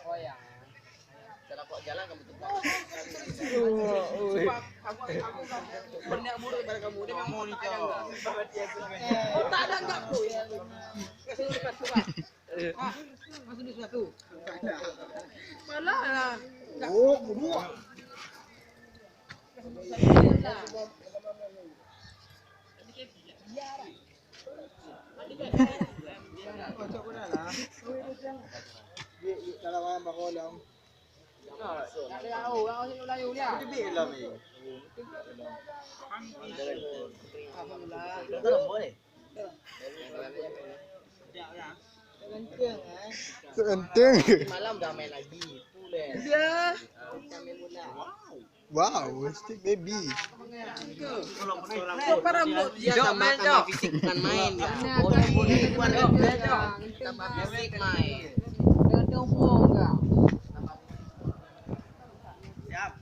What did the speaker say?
Oh ya. Cara kok jalan kamu tuh. Banyak buruk daripada kamu. Dia memang monitor. Oh, tak ada enggak bro ya. Kasih dekat surat. Masuk di satu. Malah lah. Oh, kedua. Kocok pun lah. Kalau orang bakolong. Tak ada tahu, orang sini Melayu dia. Dia bilang ni. Alhamdulillah. Seenteng. Malam dah main lagi. Boleh. Ya. Kita main bola. Wow, stick baby. Para mood dia tambahkan fisik bukan main ya. Boleh bukan tambah fisik main. Dengan tempoh enggak? Siap.